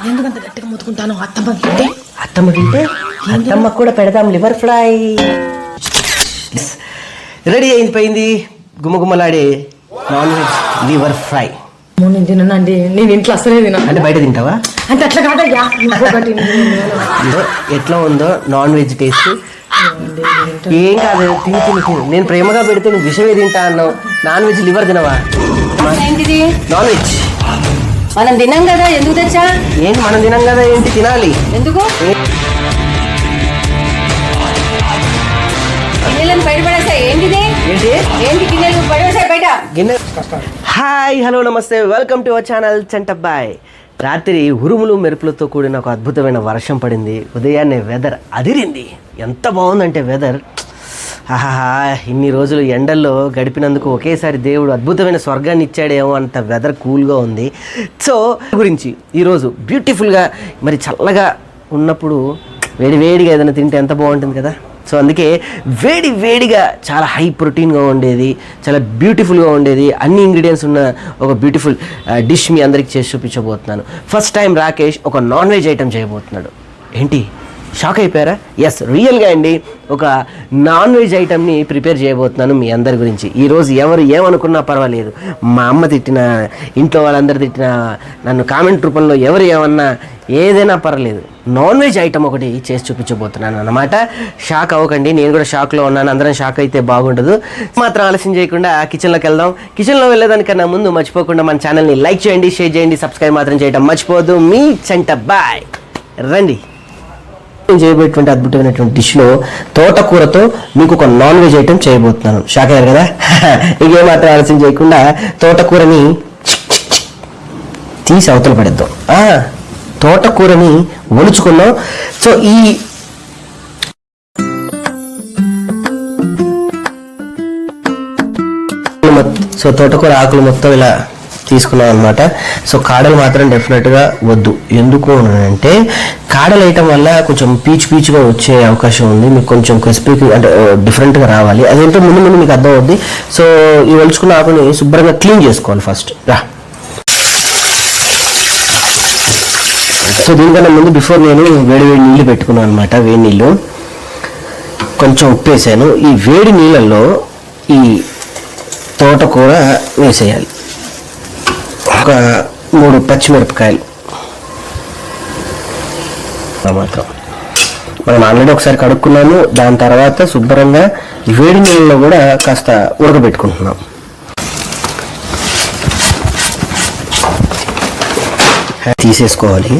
ఎందుకంత గట్టిగా ముట్టుకుంటాను? అత్తమ్మ తింటే అత్తమ్మ కూడా పెడదాం లివర్ ఫ్రై. రెడీ అయిపోయింది గుమ్మగుమ్మలాడే నాన్ వెజ్ లివర్ ఫ్రై. నేను తినండి, నేను ఇంట్లో అసలే తినా. అంటే బయట తింటావా? అంటే అట్లా కాదయ్యా, ఎట్లా ఉందో నాన్ వెజ్ టేస్ట్? ఏం కాదు, తిని తిని తిని. నేను ప్రేమగా పెడితే నువ్వు విషమే తింటా అన్నావు. నాన్ వెజ్ లివర్ తినవా? ఏంటిది నాన్ వెజ్ మనం తినాం కదా, ఎందుకు తెచ్చా? ఏంటి మనం తినాం కదా, ఏంటి తినాలి? ఎందుకు గిన్నెలను బయటపడేసా? ఏంటిది? ఏంటి గిన్నెలు బయటపడేసాయి బయట? గిన్నె. హాయ్, హలో, నమస్తే, welcome to our channel Chantabbai. రాత్రి ఉరుములు మెరుపులతో కూడిన ఒక అద్భుతమైన వర్షం పడింది. ఉదయాన్నే వెదర్ అదిరింది. ఎంత బాగుందంటే వెదర్, ఆహా, ఇన్ని రోజులు ఎండల్లో గడిపినందుకు ఒకేసారి దేవుడు అద్భుతమైన స్వర్గాన్ని ఇచ్చాడేమో అంత వెదర్ కూల్గా ఉంది. సో గురించి ఈరోజు బ్యూటిఫుల్గా మరి చల్లగా ఉన్నప్పుడు వేడివేడిగా ఏదైనా తింటే ఎంత బాగుంటుంది కదా. సో అందుకే వేడిగా చాలా హై ప్రోటీన్గా ఉండేది, చాలా బ్యూటిఫుల్గా ఉండేది, అన్ని ఇంగ్రీడియంట్స్ ఉన్న ఒక బ్యూటిఫుల్ డిష్ మీ అందరికీ చేసి చూపించబోతున్నాను. ఫస్ట్ టైం రాకేష్ ఒక నాన్ వెజ్ ఐటెం చేయబోతున్నాడు. ఏంటి, షాక్ అయిపోయారా? ఎస్, రియల్గా అండి, ఒక నాన్ వెజ్ ఐటెంని ప్రిపేర్ చేయబోతున్నాను మీ అందరి గురించి. ఈరోజు ఎవరు ఏమనుకున్నా పర్వాలేదు, మా అమ్మ తిట్టినా, ఇంట్లో వాళ్ళందరూ తిట్టినా, నన్ను కామెంట్ రూపంలో ఎవరు ఏమన్నా ఏదైనా పర్వాలేదు, నాన్ వెజ్ ఐటెం ఒకటి చేసి చూపించబోతున్నాను అన్నమాట. షాక్ అవ్వకండి, నేను కూడా షాక్లో ఉన్నాను. అందరం షాక్ అయితే బాగుండదు. మాత్రం ఆలస్యం చేయకుండా కిచెన్లోకి వెళ్దాం. కిచెన్లో వెళ్ళేదానికన్నా ముందు మర్చిపోకుండా మన ఛానల్ని లైక్ చేయండి, షేర్ చేయండి, సబ్స్క్రైబ్ మాత్రం చేయడం మర్చిపోవద్దు. మీ చంటబ్బాయ్. రండి, నేను చేయబోయేటువంటి అద్భుతమైనటువంటి డిష్లో తోటకూరతో మీకు ఒక నాన్ వెజ్ ఐటెం చేయబోతున్నాను. షాక్ అయ్యారు కదా? ఇంకేమాత్రం ఆలస్యం చేయకుండా తోటకూరని తీసి అవతల పడేద్దాం. తోటకూరని ఒలుచుకున్నాం. సో తోటకూర ఆకులు మొత్తం ఇలా తీసుకున్నాం అనమాట. సో కాడలు మాత్రం డెఫినెట్గా వద్దు. ఎందుకు అంటే కాడలు వేయటం వల్ల కొంచెం పీచుగా వచ్చే అవకాశం ఉంది. మీకు కొంచెం క్రిస్పీకి అంటే డిఫరెంట్గా రావాలి. అదేంటో ముందు మీకు అర్థం అవుద్ది. సో ఈ ఒలుచుకున్న ఆకుని శుభ్రంగా క్లీన్ చేసుకోవాలి ఫస్ట్. సో దీనికన్నా ముందు బిఫోర్ నేను వేడి నీళ్ళు పెట్టుకున్నాను అనమాట. వేడి నీళ్ళు, కొంచెం ఉప్పు వేసాను. ఈ వేడి నీళ్ళల్లో ఈ తోటకూర వేసేయాలి. ఒక 3 పచ్చిమిరపకాయలు మాత్రం. మనం ఆల్రెడీ ఒకసారి కడుక్కున్నాము. దాని తర్వాత శుభ్రంగా వేడి నీళ్ళలో కూడా కాస్త ఉడకబెట్టుకుంటున్నాం. తీసేసుకోవాలి.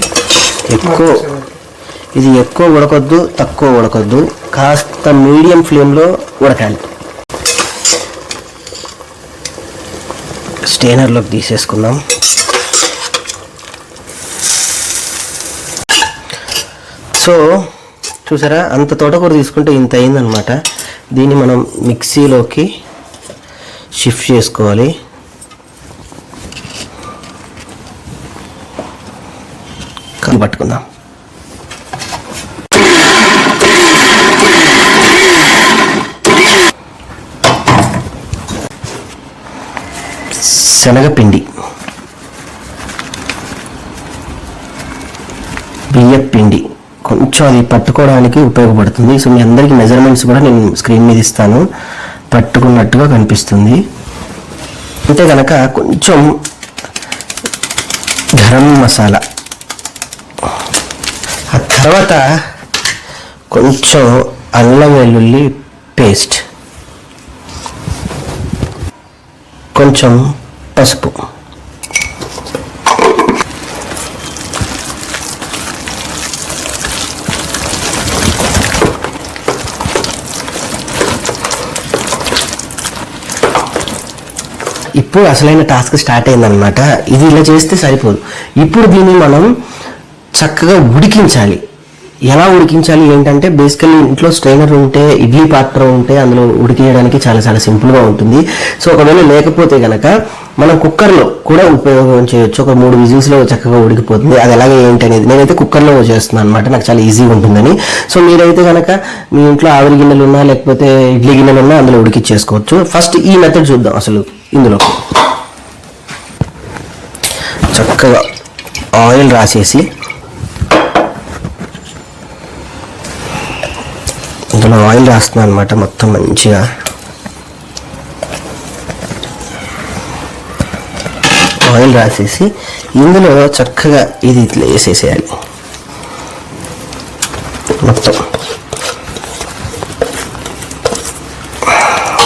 ఇది ఎక్కువ ఉడకొద్దు, తక్కువ ఉడకొద్దు, కాస్త మీడియం ఫ్లేమ్లో ఉడకాలి. స్టెయినర్లోకి తీసేసుకుందాం. సో చూసారా, అంత తోటకూర తీసుకుంటే ఇంత అయిందనమాట. దీన్ని మనం మిక్సీలోకి షిఫ్ట్ చేసుకోవాలి. పట్టుకుందాం. శనగపిండి, బియ్యపిండి కొంచెం అది పట్టుకోవడానికి ఉపయోగపడుతుంది. సో మీ అందరికీ మెజర్మెంట్స్ కూడా నేను స్క్రీన్ మీద ఇస్తాను, పట్టుకున్నట్టుగా కనిపిస్తుంది. అంతే కనుక కొంచెం గరం మసాలా, ఆ తర్వాత కొంచెం అల్లం వెల్లుల్లి పేస్ట్, కొంచెం పసుపు, ఇప్పుడు అసలైన టాస్క్ స్టార్ట్ అయిందనమాట. ఇది ఇలా చేస్తే సరిపోదు. ఇప్పుడు దీన్ని మనం చక్కగా ఉడికించాలి. ఎలా ఉడికించాలి ఏంటంటే, బేసికల్లీ ఇంట్లో స్ట్రైనర్ ఉంటే, ఇడ్లీ పాత్ర ఉంటే అందులో ఉడికించడానికి చాలా సింపుల్గా ఉంటుంది. సో ఒకవేళ లేకపోతే కనుక మనం కుక్కర్లో కూడా ఉపయోగం చేయొచ్చు. ఒక 3 విజిల్స్లో చక్కగా ఉడికిపోతుంది. అది ఎలాగే ఏంటి అనేది నేనైతే కుక్కర్లో చేస్తున్నాను అనమాట, నాకు చాలా ఈజీగా ఉంటుందని. సో మీరైతే కనుక మీ ఇంట్లో ఆవిరి గిన్నెలు ఉన్నా, లేకపోతే ఇడ్లీ గిన్నెలు ఉన్నా అందులో ఉడికిచ్చేసుకోవచ్చు. ఫస్ట్ ఈ మెథడ్ చూద్దాం. అసలు ఇందులో చక్కగా ఆయిల్ రాసేసి ఇందులో ఆయిల్ రాస్తున్నాను అనమాట. మొత్తం మంచిగా ఆయిల్ రాసేసి ఇందులో చక్కగా ఇది ఇట్లా వేసేసేయాలి. మొత్తం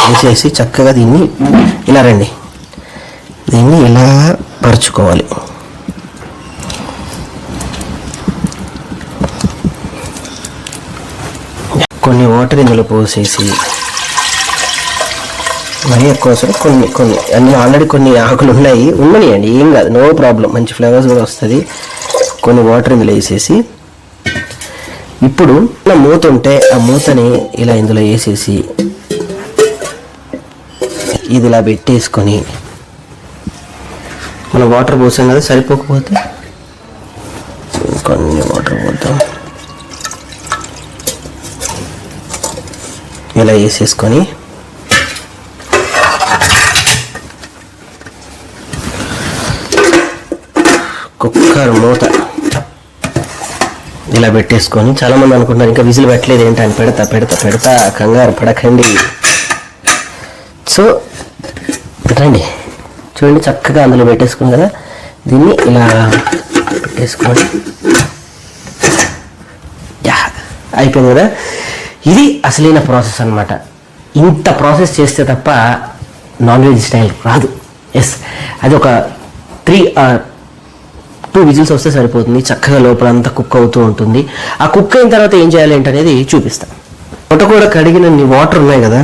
వేసేసి చక్కగా దీన్ని ఇలా దీన్ని ఇలా పరుచుకోవాలి. కొన్ని వాటర్ ఇందులో పోసేసి మరీ ఎక్కువ అవసరం కొన్ని అన్నీ ఆల్రెడీ కొన్ని ఆకులు ఉండనియండి, ఏం కాదు, నో ప్రాబ్లం, మంచి ఫ్లేవర్స్ కూడా వస్తుంది. కొన్ని వాటర్ ఇందులో వేసేసి ఇప్పుడు మూత ఉంటే ఆ మూతని ఇలా ఇందులో వేసేసి ఇది ఇలా పెట్టేసుకొని మనం వాటర్ పోసాం కదా, సరిపోకపోతే కొన్ని వాటర్ పోతాం. ఇలా వేసేసుకొని కుక్కర్ మూత ఇలా పెట్టేసుకొని, చాలామంది అనుకుంటున్నారు ఇంకా విజిల్ పెట్టలేదు ఏంటని, పెడతా కంగారు పడకండి. సో రండి, చూడండి చక్కగా అందులో పెట్టేసుకుని కదా, దీన్ని ఇలా పెట్టేసుకోండి. అయిపోయింది కదా. ఇది అసలైన ప్రాసెస్ అన్నమాట. ఇంత ప్రాసెస్ చేస్తే తప్ప నాన్ వెజ్ స్టైల్ రాదు. ఎస్, అది ఒక 2 విజిల్స్ వస్తే సరిపోతుంది. చక్కగా లోపలంతా కుక్ అవుతూ ఉంటుంది. ఆ కుక్ అయిన తర్వాత ఏం చేయాలి ఏంటనేది చూపిస్తాను. తోటకూర కడిగిన వాటర్ ఉన్నాయి కదా,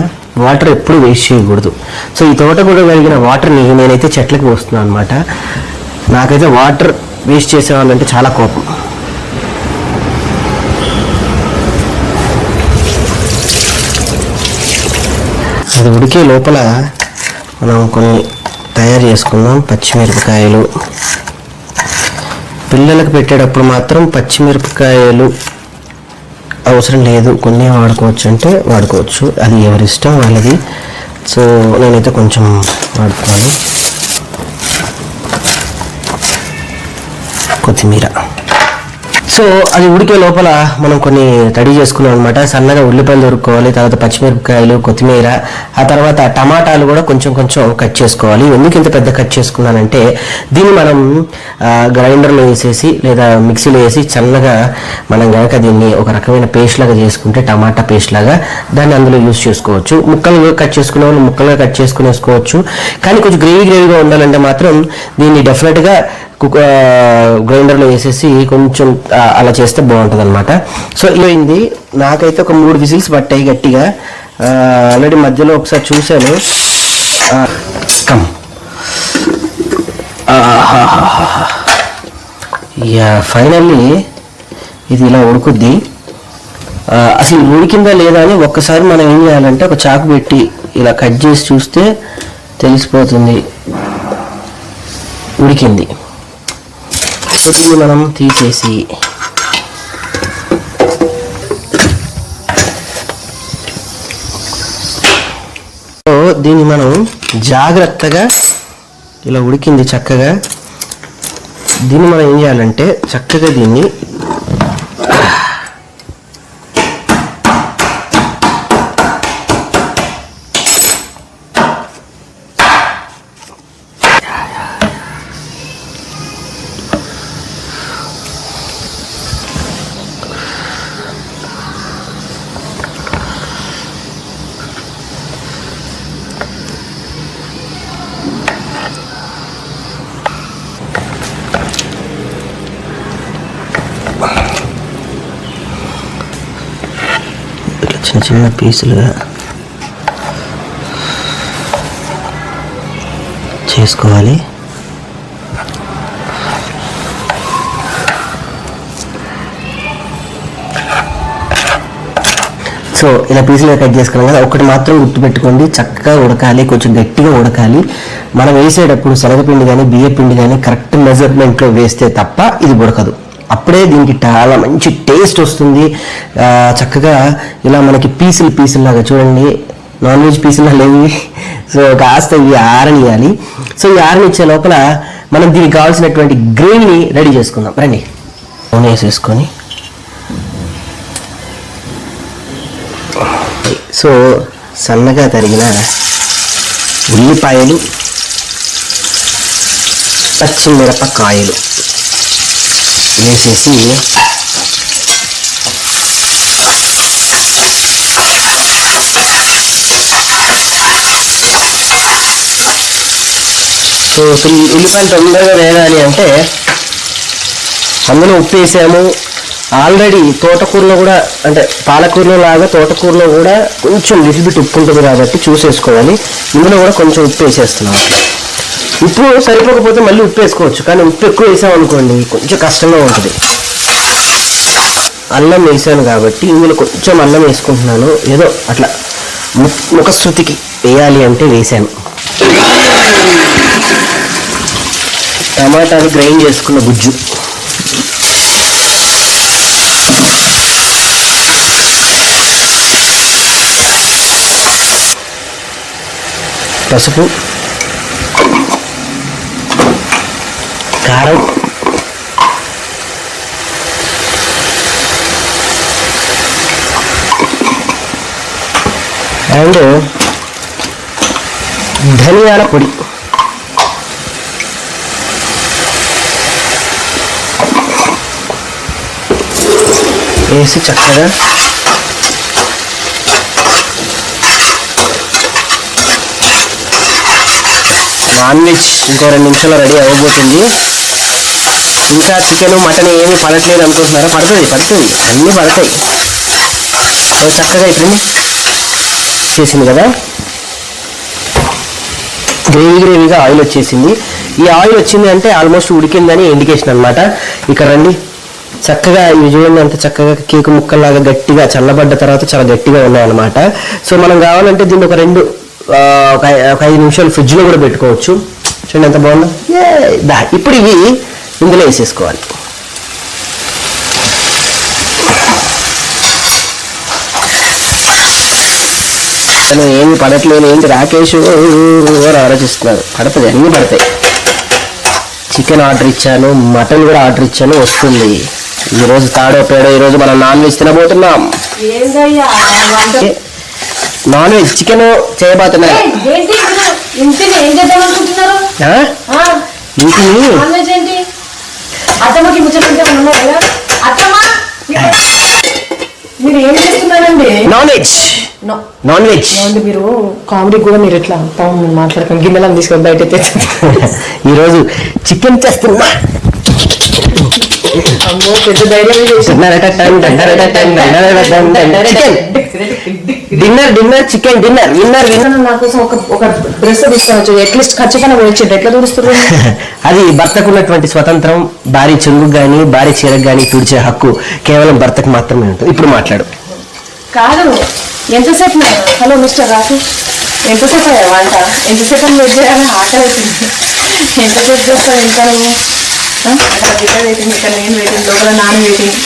వాటర్ ఎప్పుడు వేస్ట్ చేయకూడదు. సో ఈ తోటకూర కడిగిన వాటర్ని నేనైతే చెట్లకు పోస్తున్నాను అనమాట. నాకైతే వాటర్ వేస్ట్ చేసేవాళ్ళంటే చాలా కోపం. అది ఉడికే లోపల మనం కొన్ని తయారు చేసుకుందాం. పచ్చిమిరపకాయలు, పిల్లలకు పెట్టేటప్పుడు మాత్రం పచ్చిమిరపకాయలు అవసరం లేదు, కొన్ని వాడుకోవచ్చు అంటే వాడుకోవచ్చు, అది ఎవరి ఇష్టం వాళ్ళది. సో నేనైతే కొంచెం వాడుతున్నాను. కొత్తిమీర. సో అది ఉడికే లోపల మనం కొన్ని రెడీ చేసుకున్నాం అనమాట. సన్నగా ఉల్లిపాయలు దొరుకుకోవాలి, తర్వాత పచ్చిమిరపకాయలు, కొత్తిమీర, ఆ తర్వాత టమాటాలు కూడా కొంచెం కట్ చేసుకోవాలి. ఎందుకు ఇంత పెద్ద కట్ చేసుకున్నానంటే దీన్ని మనం గ్రైండర్లో వేసేసి లేదా మిక్సీలో వేసి సన్నగా మనం కనుక దీన్ని ఒక రకమైన పేస్ట్ లాగా చేసుకుంటే, టమాటా పేస్ట్ లాగా, దాన్ని అందులో యూజ్ చేసుకోవచ్చు. ముక్కలుగా కట్ చేసుకునే వాళ్ళు ముక్కలుగా కట్ చేసుకునేసుకోవచ్చు. కానీ కొంచెం గ్రేవీగా ఉండాలంటే మాత్రం దీన్ని డెఫినెట్గా గ్రైండర్లో వేసేసి కొంచెం అలా చేస్తే బాగుంటుంది అనమాట. సో ఇదైంది. నాకైతే ఒక 3 విజిల్స్ పట్టాయి గట్టిగా. ఆల్రెడీ మధ్యలో ఒకసారి చూశాను. ఫైనల్లీ ఇది ఇలా ఉడుకుద్ది. అసలు ఉడికిందా లేదా అని ఒక్కసారి మనం ఏం చేయాలంటే ఒక చాకు పెట్టి ఇలా కట్ చేసి చూస్తే తెలిసిపోతుంది ఉడికింది. సో దీన్ని మనం తీసేసి దీన్ని మనం జాగ్రత్తగా ఇలా ఉడికింది చక్కగా. దీన్ని మనం ఏం చేయాలంటే చక్కగా దీన్ని చిన్న పీసులుగా చేసుకోవాలి. సో ఇలా పీసులుగా కట్ చేసుకున్నాం కదా, ఒకటి మాత్రం గుర్తుపెట్టుకోండి, చక్కగా ఉడకాలి, కొంచెం గట్టిగా ఉడకాలి. మనం వేసేటప్పుడు శనగపిండి కానీ బియ్యపిండి కానీ కరెక్ట్ మెజర్మెంట్లో వేస్తే తప్ప ఇది ఉడకదు. అప్పుడే దీనికి చాలా మంచి టేస్ట్ వస్తుంది. చక్కగా ఇలా మనకి పీసులు లాగా చూడండి నాన్ వెజ్ పీసులు లేవు. సో కాస్త ఇవి ఆరనియాలి. సో ఈ ఆరనిచ్చే లోపల మనం దీనికి కావాల్సినటువంటి గ్రేవీని రెడీ చేసుకుందాం. రండి. నూనె వేసేసుకొని సో సన్నగా తరిగిన ఉల్లిపాయలు, పచ్చిమిరపకాయలు వేసేసి సో ఉల్లిపాయలు తొందరగా వేయాలి అంటే అందులో ఉప్పు వేసాము. ఆల్రెడీ తోటకూరలో కూడా అంటే పాలకూరలో లాగా తోటకూరలో కూడా కొంచెం లిటిల్ బిట్ ఉప్పు ఉంటుంది కాబట్టి చూసేసుకోవాలి. ఇందులో కూడా కొంచెం ఉప్పు వేసేస్తున్నాం. ఉప్పు సరిపోకపోతే మళ్ళీ ఉప్పు వేసుకోవచ్చు, కానీ ఉప్పు ఎక్కువ వేసామనుకోండి కొంచెం కష్టంగా ఉంటుంది. అల్లం వేసాను కాబట్టి ఇందులో కొంచెం అల్లం వేసుకుంటున్నాను. ఏదో అట్లా ముఖశృతికి వేయాలి అంటే వేసాను. టమాటాలు గ్రైండ్ చేసుకున్న గుజ్జు, పసుపు, కారం, అండ్ ధనియాల పొడి. వేసి చక్కగా నాన్ వెజ్ ఇంకో 2 నిమిషాలు రెడీ అవ్వబోతుంది. ఇంకా చికెన్ మటన్ ఏమీ పడట్లేదు అనుకుంటున్నారా? పడుతుంది, అన్నీ పడతాయి. సో చక్కగా ఇప్పుడు చేసింది కదా, గ్రేవీగా ఆయిల్ వచ్చేసింది. ఈ ఆయిల్ వచ్చింది అంటే ఆల్మోస్ట్ ఉడికిందని ఇండికేషన్ అనమాట. ఇక్కడ రండి, చక్కగా ఇవి చూడండి ఎంత చక్కగా కేకు ముక్కల్లాగా గట్టిగా చల్లబడ్డ తర్వాత చాలా గట్టిగా ఉన్నాయన్నమాట. సో మనం కావాలంటే దీన్ని ఒక 5 నిమిషాలు ఫ్రిడ్జ్లో కూడా పెట్టుకోవచ్చు. చూడండి ఎంత బాగుందో. ఇప్పుడు ఇవి ఇందులో వేసేసుకోవాలి. ఏమి పడట్లేదు ఏంటి రాకేష్ ఆలోచిస్తున్నారు. పడుతుంది, అన్నీ పడతాయి. చికెన్ ఆర్డర్ ఇచ్చాను, మటన్ కూడా ఆర్డర్ ఇచ్చాను, వస్తుంది. ఈరోజు తాడో పేడో ఈరోజు మనం నాన్ వెజ్ తినబోతున్నాం. నాన్ వెజ్ చికెన్ చేయబోతున్నాం. నాన్ వెజ్ మీరు కామెడీ కూడా మీరు ఎట్లా మాట్లాడకండి. గిన్నెలను తీసుకొని బయట ఈరోజు చికెన్ చేస్తున్నా. డిన్నర్ చికెన్ విన్నర్ నా కోసం ఒక డ్రెస్ తీసుకోవచ్చు. అట్లీస్ట్ ఖర్చు కన్నా వచ్చి ఎట్లా చూస్తారు? అది భర్తకు ఉన్నటువంటి స్వతంత్రం. భారీ చెంగుకు కానీ భారీ చీరకు కానీ తుడిచే హక్కు కేవలం భర్తకు మాత్రమే ఉంటుంది. ఇప్పుడు మాట్లాడు. కాదు, ఎంతసేపు? హలో మిస్టర్ రాకేష్, ఎంతసేపు వంట? ఎంతసేపు వెయిట్ చేయాలని ఆకలి అవుతుంది. ఎంతసేపు చేస్తావు ఇంకా నువ్వు? అక్కడ బిడ్డ వెయిటింగ్, ఇక్కడ నేను వెయిటింగ్, లోపల నాన్న వెయిటింగ్.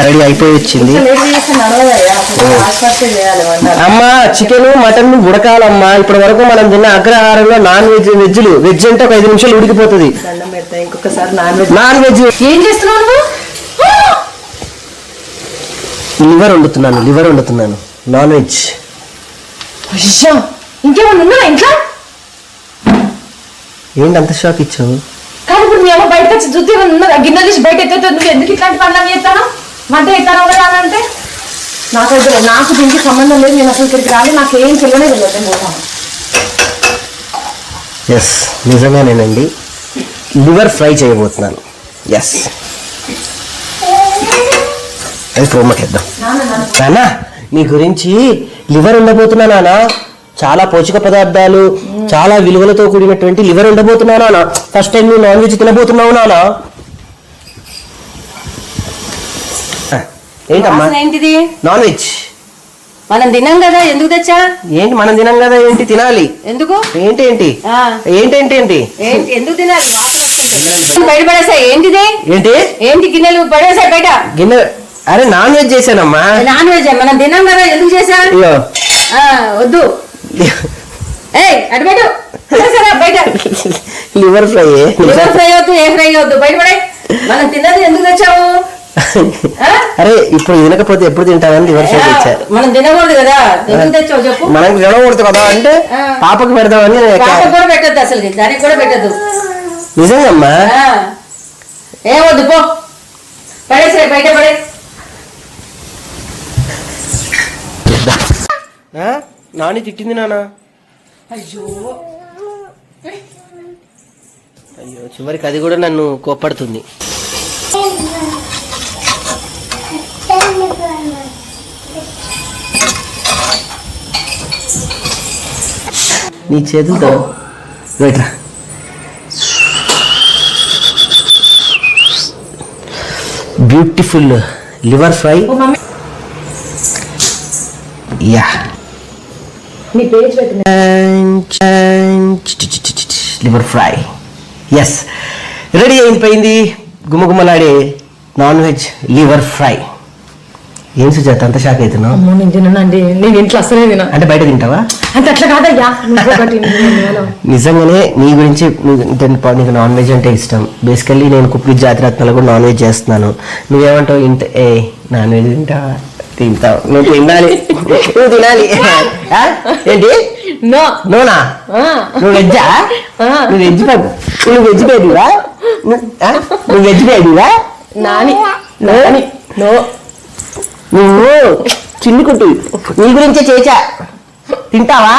రెడీ అయిపోయి వచ్చింది. అమ్మా చికెన్ మటన్ ఉడకాలమ్మా. ఇప్పటి వరకు మనం తిన్న అగ్రహారంలో నాన్ వెజ్ వెజ్ అంటే ఒక 5 నిమిషాలు ఉడికిపోతుంది. దండం పెడతా ఇంకొకసారి నాన్ వెజ్. ఏం చేస్తున్నావు? లివర్ వండుతున్నాను నాన్ వెజ్. ఇంకేమన్నా ఉన్నా ఇంట్లో? ఏంటి అంత షాక్ ఇచ్చావు? కానీ ఇప్పుడు మీ అమ్మ బయటకు వచ్చి జుద్దు ఏమన్నా ఉన్నదా? గిన్నెలు తీసి బయట ఎత్తే నువ్వు ఎందుకు ఇట్లాంటి పనులు చేస్తాను? వంట ఎత్తాను కదా అంటే నాకు దీనికి సంబంధం లేదు. నేను అసలు ఇక్కడికి రాలి, నాకు ఏం తెలియనే తెలియదు. పోతాను. ఎస్, నిజంగానేనండి. లివర్ ఫ్రై చేయబోతున్నాను. ఎస్, అది ప్రోమకేద్దాం. నాన్న నీ గురించి లివర్ ఉండబోతున్నా నాన్న. చాలా పోషక పదార్థాలు, చాలా విలువలతో కూడినటువంటి లివర్ ఉండబోతున్నా నాన్న. ఫస్ట్ టైం నువ్వు నాన్ వెజ్ తినబోతున్నావు నాన్న. ఏంటమ్మా? ఏంటిది? నాన్ వెజ్ మనం తినాం కదా, ఎందుకు తెచ్చా? ఏంటి మనం తినాం కదా, ఏంటి తినాలి? ఎందుకు? ఏంటి ఎందుకు తినాలి? బయట పడేసా. ఏంటిది? ఏంటి గిన్నెలు పడేసా బయట? గిన్నె? అరే నాన్ వెజ్ చేశానమ్మా. నాన్ వెజ్ మనం తినాం కదా, ఎందుకు చేసా? వద్దు, ఏయ్ అటు బయట సరే బయట లివర్ ఫ్రై లివర్ ఫ్రై అవుతూ ఏ ఫ్రై అవుతూ బయట పడే మనం తిన్నది ఎందుకు తెచ్చావు అరే ఇప్పుడు తినకపోతే ఎప్పుడు తింటామని లివర్ ఫ్రై తెచ్చారు. మనం తినకూడదు కదా ఎందుకు తెచ్చావు చెప్పు. మనకి తినకూడదు కదా అంటే పాపకు పెడదామని. పాపకు కూడా పెట్టద్దు అసలు దానికి కూడా పెట్టద్దు. నిజంగమ్మా ఏమొద్దు పో పడేసే బయట పడే. నాని తిట్టింది నాన్న. అయ్యో అయ్యో చివరికి అది కూడా నన్ను కోప్పడుతుంది. నీ చేతులతో వెయిట్రా. Beautiful liver fry. యా నీ పేజ్ పెట్టిన లివర్ ఫ్రై. ఎస్ రెడీ అయిపోయింది గుమ్మగుమ్మలాడే నాన్ వెజ్ లివర్ ఫ్రై. ఏం సుజాత అంత షాక్ అవుతున్నావు? నేను తినండి, నేను ఇంట్లో అసలే తినా. అంటే బయట తింటావా? అంటే అట్లా కాదయ్యా. నిజంగానే నీ గురించి నీకు నాన్ వెజ్ అంటే ఇష్టం. బేసికల్లీ నేను కుప్పి జాతిరత్నాలు కూడా నాన్ వెజ్ చేస్తున్నాను. నువ్వేమంటావు? ఏ నాన్ వెజ్ తింటావా? తింటావు. నువ్వు తినాలి, నువ్వు తినాలి. ఏంటి నోనా? నువ్వు వెజ్జా? నువ్వు వెజ్ బాబు, నువ్వు వెజ్ బేబీవా? నువ్వు వెజ్ బేబీవా? నాని నో నువ్వు చిన్ని కుట్టి నీ గురించే చేచా. తింటావా?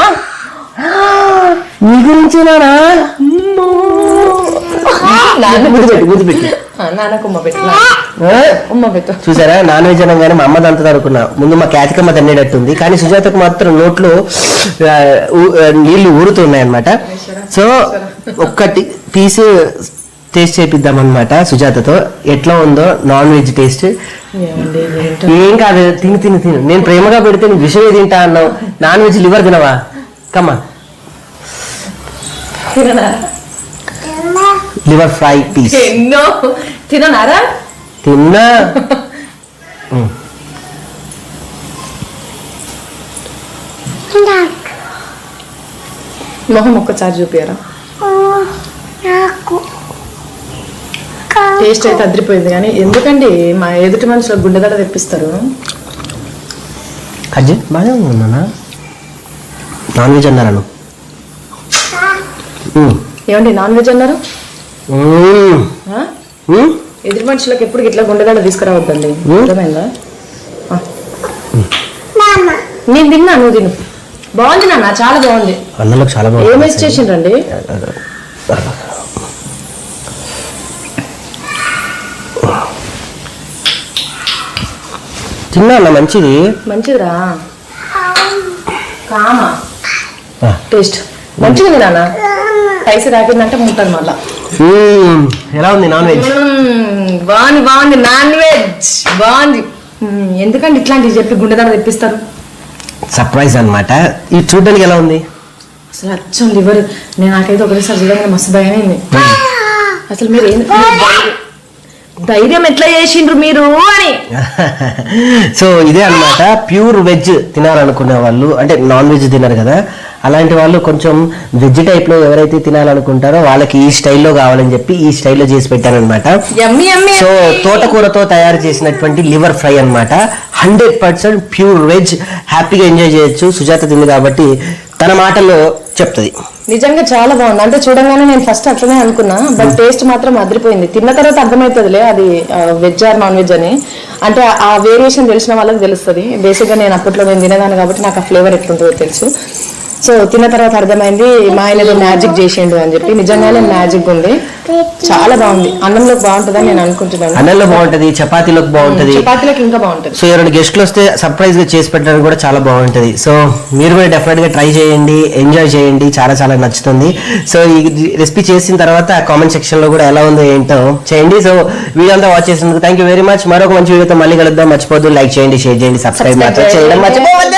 నీ గురించేనా? చూసారా నాన్ వెజ్ అనగానే మా అమ్మ దంతది అనుకున్నా. ముందు మా క్యాతికమ్మ తన్నేటట్టుంది, కానీ సుజాతకు మాత్రం నోట్లో నీళ్లు ఊరుతున్నాయి అనమాట. సో ఒక్కటి పీస్ టేస్ట్ చేపిద్దాం అనమాట సుజాతతో. ఎట్లా ఉందో నాన్ వెజ్ టేస్ట్. ఏం కాదు, తిని తిని తిను. నేను ప్రేమగా పెడితే నువ్వు విషయం తింటా అన్నావు. నాన్ వెజ్ లివర్ తినవా? కమ్మా లివర్ ఫ్రై పీస్ తిననారా? తిన్నా. మొహం ఒక్కసారి చూపియరా? టేస్ట్ అయితే అదిరిపోయింది. కానీ ఎందుకండి మా ఎదుటి మనుషులకు గుండెదడ తెప్పిస్తారు. అజ్జి బాగా ఉందన్నా. నాన్ వెజ్ అన్నారా? ఏమండి నాన్ వెజ్ అన్నారు? ఎదుటి మనుషులకు ఎప్పుడు ఇట్లా గుండెదడ తీసుకురావద్దండి, అర్థమైందా? నేను తిన్నా, నువ్వు తిను. బాగుంది నాన్న, చాలా బాగుంది. అన్నంలోకి చాలా బాగుంది. ఏం వేస్ట్ చేసిండ్రండి? తిన్నా అన్న, మంచిది మంచిదిరా. కామా టేస్ట్ మంచిగా ఉంది నాన్న. పైసలు రాకిందంటే ఉంటుంది మళ్ళా. ఎలా ఉంది నాన్ వెజ్? బాగుంది బాగుంది, నాన్ వెజ్ బాగుంది. ఎందుకంటే ఇట్లాంటివి చెప్పి గుండెదాడ తెప్పిస్తారు. సర్ప్రైజ్ అనమాట. ఇది చూడడానికి ఎలా ఉంది? అసలు అచ్చం లివర్. నేను నాకైతే ఒకటేసారి చూడగానే మస్తు భయమైంది. అసలు మీరు ఏం ధైర్యం ఎట్లా చేసిండ్రు మీరు అని. సో ఇదే అనమాట. ప్యూర్ వెజ్ తినాలనుకునే వాళ్ళు, అంటే నాన్ వెజ్ తినరు కదా, అలాంటి వాళ్ళు కొంచెం వెజ్ టైప్ లో ఎవరైతే తినాలనుకుంటారో వాళ్ళకి ఈ స్టైల్లో కావాలని చెప్పి ఈ స్టైల్లో చేసి పెట్టారనమాట. సో తోటకూరతో తయారు చేసినటువంటి లివర్ ఫ్రై అనమాట. 100% ప్యూర్ వెజ్. హ్యాపీగా ఎంజాయ్ చేయొచ్చు. సుజాత తింది కాబట్టి తన మాటల్లో చెప్తుంది. నిజంగా చాలా బాగుంది. అంటే చూడంగానే నేను ఫస్ట్ అట్లనే అనుకున్నా, బట్ టేస్ట్ మాత్రం అదిరిపోయింది. తిన్న తర్వాత అర్థమవుతుందిలే అది వెజ్ ఆర్ నాన్ వెజ్ అని. అంటే ఆ వేరియేషన్ తెలిసిన వాళ్ళకి తెలుస్తుంది. బేసిక్గా నేను అప్పట్లో నేను తినేదాన్ని కాబట్టి నాకు ఆ ఫ్లేవర్ ఎట్లుంటుందో తెలుసు. సో తిన్న తర్వాత అర్థమైంది మా ఆయన ఏదో మ్యాజిక్ చేసిండు అని చెప్పి. నిజంగానే మ్యాజిక్ ఉంది, చాలా బాగుంది. అన్నంలోకి బాగుంటుందని నేను అనుకుంటున్నాను. అన్నంలో బాగుంటది, చపాతీలోకి బాగుంటది, చపాతీలోకి ఇంకా బాగుంటది. సో ఎవరైనా గెస్ట్లు వస్తే సర్ప్రైజ్ గా చేసి పెట్టడానికి కూడా చాలా బాగుంటది. సో మీరు కూడా డెఫినెట్ గా ట్రై చేయండి, ఎంజాయ్ చేయండి, చాలా చాలా నచ్చుతుంది. సో ఈ రెసిపీ చేసిన తర్వాత కామెంట్ సెక్షన్ లో కూడా ఎలా ఉందో ఏంటో చేయండి. సో వీడియో అంతా వాచ్ చేసినందుకు థ్యాంక్ యూ వెరీ మచ్. మరొక మంచి వీడియోతో మళ్ళీ కలుద్దాం. మర్చిపోద్దు లైక్ చేయండి, షేర్ చేయండి, సబ్స్క్రైబ్ మాత్రం చేయడం మర్చిపోవద్దు.